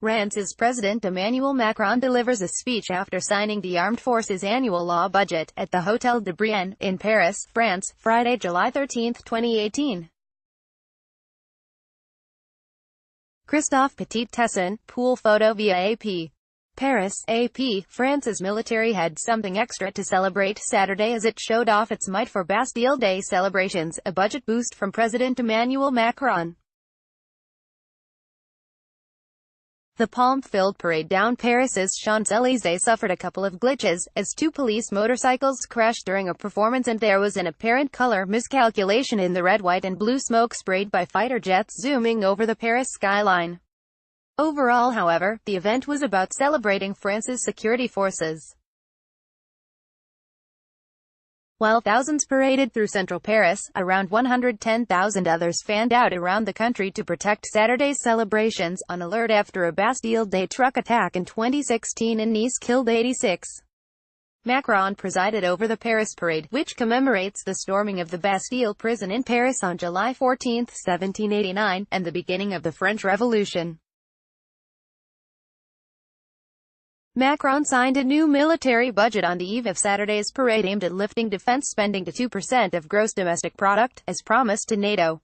France's President Emmanuel Macron delivers a speech after signing the Armed Forces annual law budget at the Hôtel de Brienne, in Paris, France, Friday, July 13, 2018. Christophe Petit-Tesson, pool photo via AP. Paris, AP, France's military had something extra to celebrate Saturday as it showed off its might for Bastille Day celebrations, a budget boost from President Emmanuel Macron. The palm-filled parade down Paris's Champs-Élysées suffered a couple of glitches, as two police motorcycles crashed during a performance and there was an apparent color miscalculation in the red, white and blue smoke sprayed by fighter jets zooming over the Paris skyline. Overall, however, the event was about celebrating France's security forces. While thousands paraded through central Paris, around 110,000 others fanned out around the country to protect Saturday's celebrations, on alert after a Bastille Day truck attack in 2016 in Nice killed 86. Macron presided over the Paris parade, which commemorates the storming of the Bastille prison in Paris on July 14, 1789, and the beginning of the French Revolution. Macron signed a new military budget on the eve of Saturday's parade aimed at lifting defense spending to 2% of gross domestic product, as promised to NATO.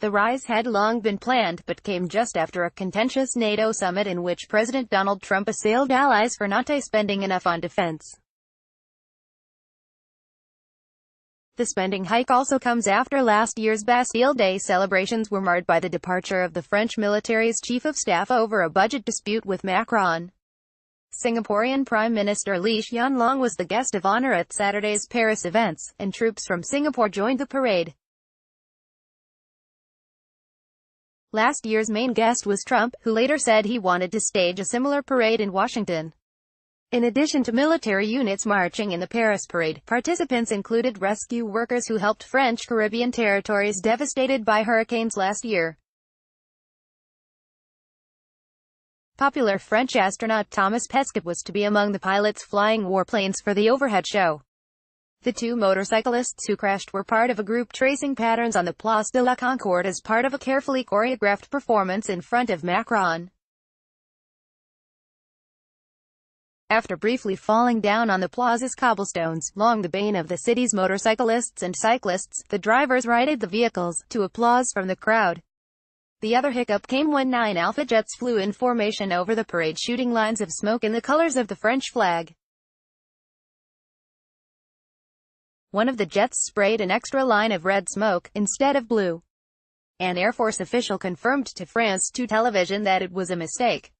The rise had long been planned, but came just after a contentious NATO summit in which President Donald Trump assailed allies for not spending enough on defense. The spending hike also comes after last year's Bastille Day celebrations were marred by the departure of the French military's chief of staff over a budget dispute with Macron. Singaporean Prime Minister Lee Hsien Loong was the guest of honor at Saturday's Paris events, and troops from Singapore joined the parade. Last year's main guest was Trump, who later said he wanted to stage a similar parade in Washington. In addition to military units marching in the Paris parade, participants included rescue workers who helped French Caribbean territories devastated by hurricanes last year. Popular French astronaut Thomas Pesquet was to be among the pilots flying warplanes for the overhead show. The two motorcyclists who crashed were part of a group tracing patterns on the Place de la Concorde as part of a carefully choreographed performance in front of Macron. After briefly falling down on the plaza's cobblestones, Long the bane of the city's motorcyclists and cyclists, the drivers righted the vehicles, to applause from the crowd. The other hiccup came when 9 Alpha jets flew in formation over the parade, shooting lines of smoke in the colors of the French flag. One of the jets sprayed an extra line of red smoke, instead of blue. An Air Force official confirmed to France 2 television that it was a mistake.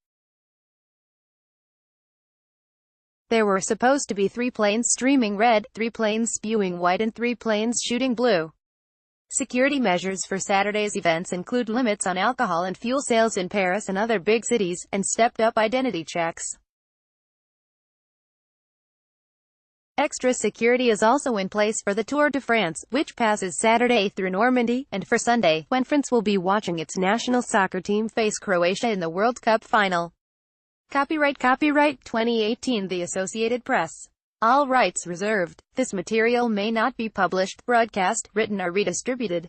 There were supposed to be 3 planes streaming red, 3 planes spewing white and 3 planes shooting blue. Security measures for Saturday's events include limits on alcohol and fuel sales in Paris and other big cities, and stepped-up identity checks. Extra security is also in place for the Tour de France, which passes Saturday through Normandy, and for Sunday, when France will be watching its national soccer team face Croatia in the World Cup final. Copyright 2018 The Associated Press. All rights reserved. This material may not be published, broadcast, written or redistributed.